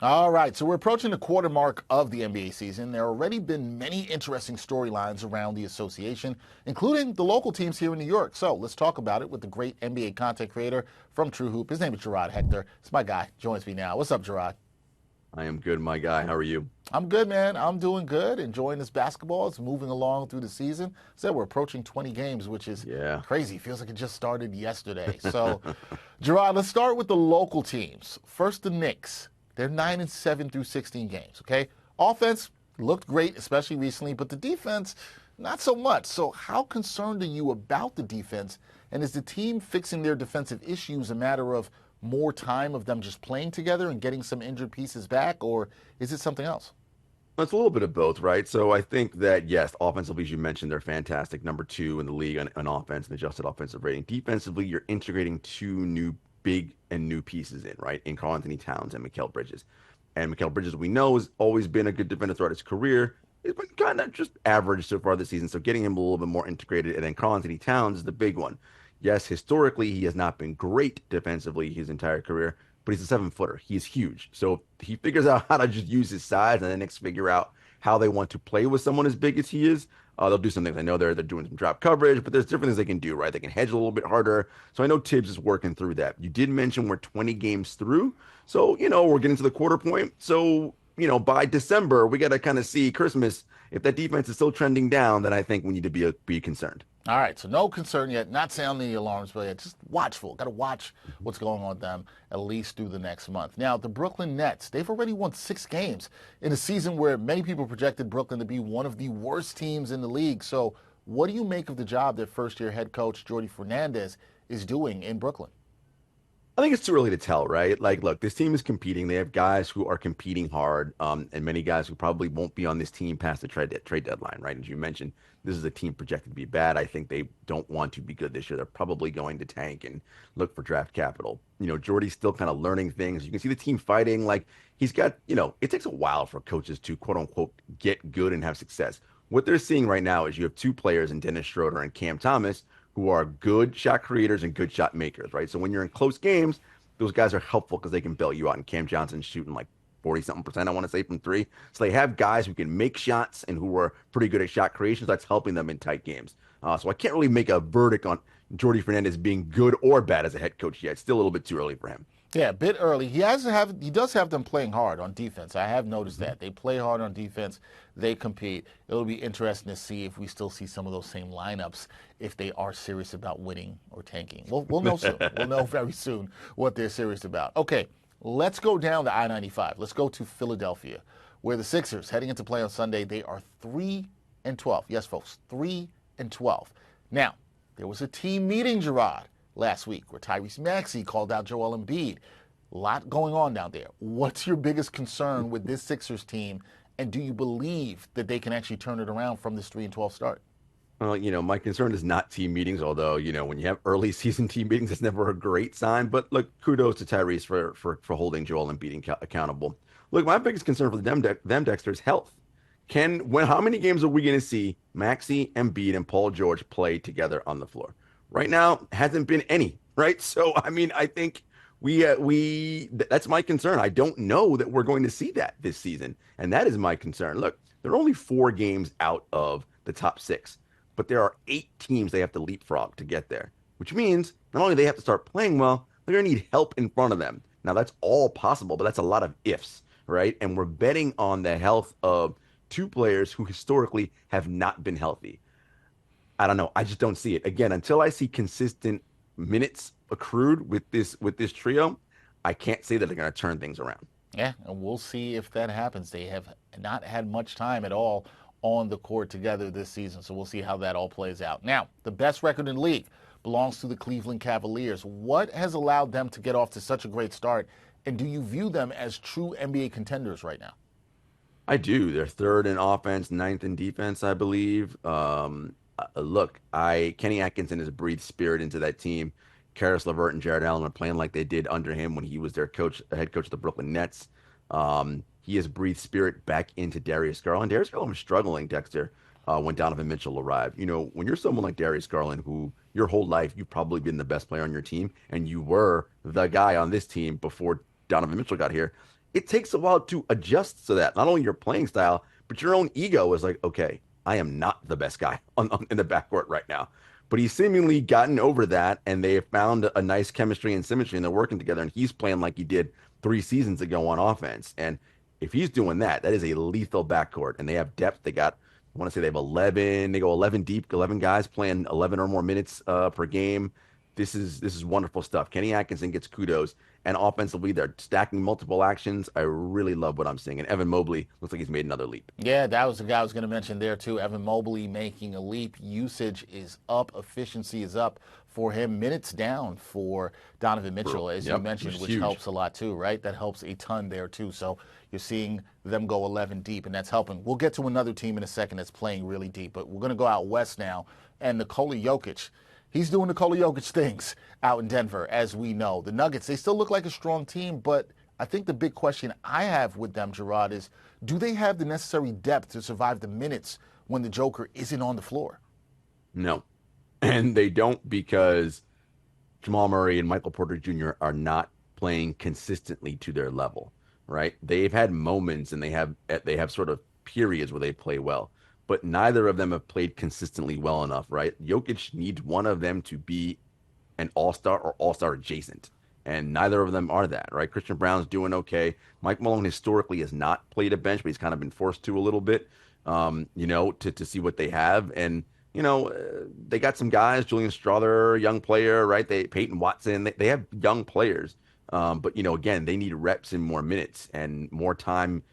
All right, so we're approaching the quarter mark of the NBA season. There have already been many interesting storylines around the association, including the local teams here in New York. So let's talk about it with the great NBA content creator from True Hoop. His name is Jarod Hector. It's my guy. Joins me now. What's up, Jarod? I am good, my guy. How are you? I'm good, man. I'm doing good. Enjoying this basketball. It's moving along through the season. So we're approaching 20 games, which is Yeah. crazy. Feels like it just started yesterday. So, Gerard, let's start with the local teams. First, the Knicks. They're 9-7 through 16 games. Okay, offense looked great, especially recently, but the defense, not so much. So, how concerned are you about the defense? And is the team fixing their defensive issues a matter of more time of them just playing together and getting some injured pieces back, or is it something else? It's a little bit of both, right? So I think that, yes, offensively, as you mentioned, they're fantastic. Number two in the league on offense and adjusted offensive rating. Defensively, you're integrating two new big and new pieces in, right? In Karl Anthony Towns and Mikal Bridges. And Mikal Bridges, we know, has always been a good defender throughout his career. He's been kind of just average so far this season. So getting him a little bit more integrated. And then Karl Anthony Towns is the big one. Yes, historically, he has not been great defensively his entire career, but he's a 7 footer. He's huge. So he figures out how to just use his size and the Knicks figure out how they want to play with someone as big as he is. They'll do some things. I know they're doing some drop coverage, but there's different things they can do, right? They can hedge a little bit harder. So I know Tibbs is working through that. You did mention we're 20 games through. So, we're getting to the quarter point. So, by December, we got to kind of see Christmas. If that defense is still trending down, then I think we need to be concerned. All right, so no concern yet, not sounding the alarms, but yet just watchful. Got to watch what's going on with them at least through the next month. Now, the Brooklyn Nets, they've already won 6 games in a season where many people projected Brooklyn to be one of the worst teams in the league. So, what do you make of the job that first year head coach Jordy Fernandez is doing in Brooklyn? I think it's too early to tell, right? Like, look, this team is competing. They have guys who are competing hard, and many guys who probably won't be on this team past the trade deadline, right? As you mentioned, this is a team projected to be bad. I think they don't want to be good this year. They're probably going to tank and look for draft capital. Jordy's still kind of learning things. You can see the team fighting. Like, he's got, it takes a while for coaches to quote unquote get good and have success. What they're seeing right now is you have two players in Dennis Schroeder and Cam Thomas who are good shot creators and good shot makers, right? So when you're in close games, those guys are helpful because they can bail you out. And Cam Johnson's shooting like 40 something percent, I want to say, from three. So they have guys who can make shots and who are pretty good at shot creation. So that's helping them in tight games. So I can't really make a verdict on Jordy Fernandez being good or bad as a head coach yet. It's still a little bit too early for him. Yeah, a bit early. He does have them playing hard on defense. I have noticed that. They play hard on defense. They compete. It'll be interesting to see if we still see some of those same lineups if they are serious about winning or tanking. We'll know soon. We'll know very soon what they're serious about. Okay, let's go down to I-95. Let's go to Philadelphia, where the Sixers heading into play on Sunday, they are 3-12. Yes, folks, 3-12. Now, there was a team meeting, Gerard, last week where Tyrese Maxey called out Joel Embiid. A lot going on down there. What's your biggest concern with this Sixers team, and do you believe that they can actually turn it around from this 3-12 start? Well, my concern is not team meetings, although, when you have early season team meetings, it's never a great sign. But look, kudos to Tyrese for holding Joel Embiid accountable. Look, my biggest concern for them Dexter, is health. How many games are we going to see Maxey, Embiid, and Paul George play together on the floor? Right now, hasn't been any, right? So, I mean, I think that's my concern. I don't know that we're going to see that this season, and that is my concern. Look, they're only 4 games out of the top 6, but there are 8 teams they have to leapfrog to get there, which means not only they have to start playing well, they're going to need help in front of them. Now, that's all possible, but that's a lot of ifs, right? And we're betting on the health of 2 players who historically have not been healthy. I don't know. I just don't see it. Again, until I see consistent minutes accrued with this trio, I can't say that they're going to turn things around. Yeah, and we'll see if that happens. They have not had much time at all on the court together this season, so we'll see how that all plays out. Now, the best record in the league belongs to the Cleveland Cavaliers. What has allowed them to get off to such a great start, and do you view them as true NBA contenders right now? I do. They're third in offense, ninth in defense, I believe. Look, Kenny Atkinson has breathed spirit into that team. Karis LeVert and Jared Allen are playing like they did under him when he was their coach, head coach of the Brooklyn Nets. He has breathed spirit back into Darius Garland. Darius Garland was struggling, Dexter, when Donovan Mitchell arrived. When you're someone like Darius Garland, who your whole life you've probably been the best player on your team, and you were the guy on this team before Donovan Mitchell got here, it takes a while to adjust to that. Not only your playing style, but your own ego is like, okay, I am not the best guy in the backcourt right now. But he's seemingly gotten over that, and they have found a nice chemistry and symmetry, and they're working together. And he's playing like he did 3 seasons ago on offense. And if he's doing that, that is a lethal backcourt. And they have depth. They got, I want to say they have 11. They go 11 deep, 11 guys playing 11 or more minutes per game. This is wonderful stuff. Kenny Atkinson gets kudos, and offensively they're stacking multiple actions. I really love what I'm seeing, and Evan Mobley looks like he's made another leap. Yeah, that was the guy I was going to mention there too. Evan Mobley making a leap. Usage is up. Efficiency is up for him. Minutes down for Donovan Mitchell, as you Yep, mentioned, which huge. helps a lot too, right? That helps a ton there too. So you're seeing them go 11 deep, and that's helping. We'll get to another team in a second that's playing really deep, but we're going to go out west now. And Nikola Jokic, he's doing Nikola Jokic things out in Denver, as we know. The Nuggets, they still look like a strong team, but I think the big question I have with them, Jarod, is do they have the necessary depth to survive the minutes when the Joker isn't on the floor? No, and they don't because Jamal Murray and Michael Porter Jr. are not playing consistently to their level, right? They've had moments and they have sort of periods where they play well, but neither of them have played consistently well enough, right? Jokic needs one of them to be an all-star or all-star adjacent, and neither of them are that, right? Christian Brown's doing okay. Mike Malone historically has not played a bench, but he's kind of been forced to a little bit, to see what they have. And they got some guys, Julian Strother, young player, right? Peyton Watson, they have young players. But again, they need reps and more minutes and more time,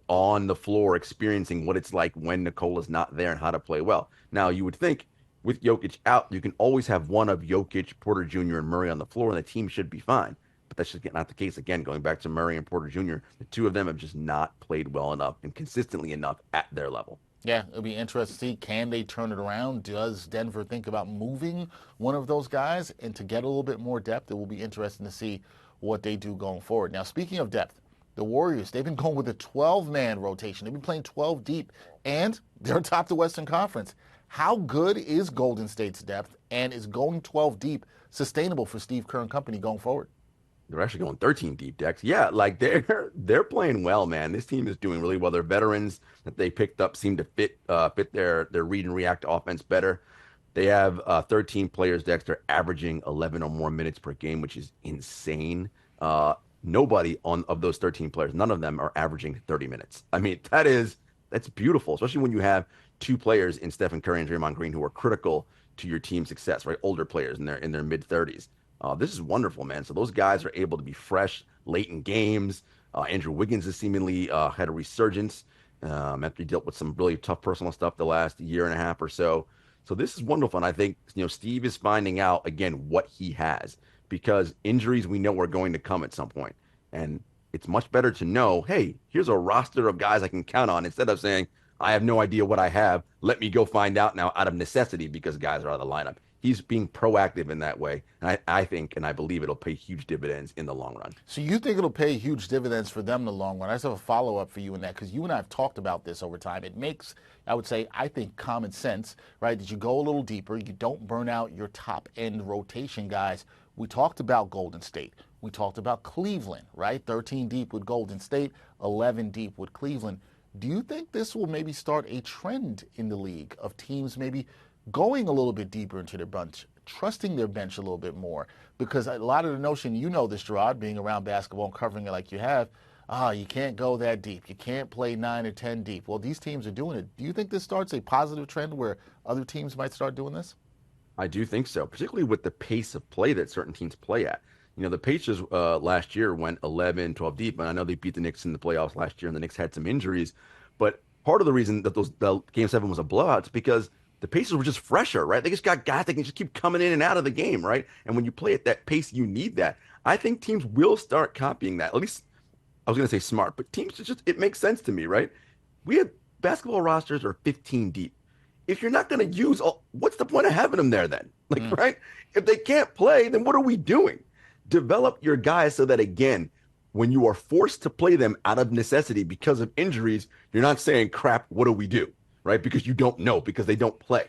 on the floor, experiencing what it's like when Nicola's not there and how to play well. Now, you would think with Jokic out, you can always have one of Jokic, Porter Jr., and Murray on the floor, and the team should be fine. But that's just not the case. Again, going back to Murray and Porter Jr., the two of them have just not played well enough and consistently enough at their level. Yeah, it'll be interesting to see, can they turn it around? Does Denver think about moving one of those guys? And to get a little bit more depth, it will be interesting to see what they do going forward. Now, speaking of depth, the Warriors, they've been going with a 12-man rotation. They've been playing 12 deep, and they're atop the Western Conference. How good is Golden State's depth, and is going 12 deep sustainable for Steve Kerr and company going forward? They're actually going 13 deep, Dex. Yeah, like they're playing well, man. This team is doing really well. Their veterans that they picked up seem to fit their read and react offense better. They have 13 players, Dexter, averaging 11 or more minutes per game, which is insane. Nobody of those 13 players, none of them are averaging 30 minutes. I mean, that's beautiful, especially when you have two players in Stephen Curry and Draymond Green who are critical to your team's success, right? Older players in their mid 30s. This is wonderful, man. So those guys are able to be fresh late in games. Andrew Wiggins has seemingly had a resurgence after he dealt with some really tough personal stuff the last year and a half or so. So this is wonderful, and I think Steve is finding out again what he has, because injuries we know are going to come at some point, and it's much better to know, hey, here's a roster of guys I can count on instead of saying I have no idea what I have. Let me go find out now out of necessity because guys are out of the lineup. He's being proactive in that way. And I think and I believe it'll pay huge dividends in the long run. So you think it'll pay huge dividends for them in the long run? I just have a follow-up for you in that, because you and I have talked about this over time. It makes, I would say, I think, common sense, right, that you go a little deeper. You don't burn out your top-end rotation guys. We talked about Golden State. We talked about Cleveland, right? 13 deep with Golden State, 11 deep with Cleveland. Do you think this will maybe start a trend in the league of teams maybe going a little bit deeper into their bench, trusting their bench a little bit more? Because a lot of the notion, this, Jarod, being around basketball and covering it like you have, you can't go that deep. You can't play 9 or 10 deep. Well, these teams are doing it. Do you think this starts a positive trend where other teams might start doing this? I do think so, particularly with the pace of play that certain teams play at. The Pacers last year went 11, 12 deep, and I know they beat the Knicks in the playoffs last year, and the Knicks had some injuries. But part of the reason that the Game 7 was a blowout is because the Pacers were just fresher, right? They just got guys that can just keep coming in and out of the game, right? And when you play at that pace, you need that. I think teams will start copying that. At least I was going to say smart, but teams it makes sense to me, right? We have basketball rosters are 15 deep. If you're not going to use what's the point of having them there then? Right? If they can't play, then what are we doing? Develop your guys so that, again, when you are forced to play them out of necessity because of injuries, you're not saying, crap, what do we do? Right? Because you don't know, because they don't play.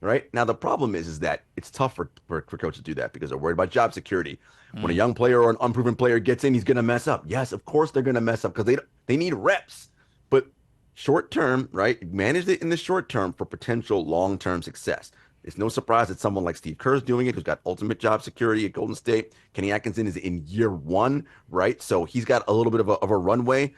right? Now the problem is that it's tough for coaches to do that because they're worried about job security. When a Mm. young player or an unproven player gets in, he's going to mess up. Yes, of course they're going to mess up because they need reps. But short term, right? Manage it in the short term for potential long term success. It's no surprise that someone like Steve Kerr's doing it, who's got ultimate job security at Golden State. Kenny Atkinson is in year one, right? So he's got a little bit of a runway.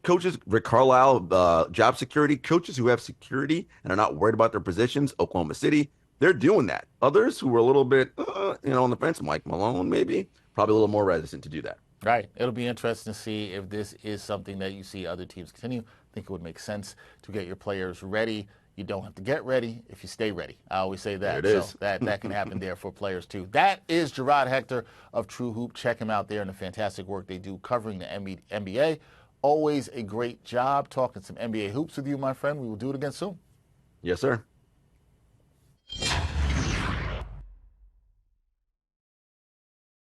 Coaches, Rick Carlisle, job security, coaches who have security and are not worried about their positions, Oklahoma City, they're doing that. Others who were a little bit, on the fence, Mike Malone, maybe, probably a little more reticent to do that. Right. It'll be interesting to see if this is something that you see other teams continue. I think it would make sense to get your players ready. You don't have to get ready if you stay ready. I always say There that. it So is. that can happen there for players too. That is Jarod Hector of True Hoop. Check him out there and the fantastic work they do covering the NBA. Always a great job talking some NBA hoops with you, my friend. We will do it again soon. Yes, sir.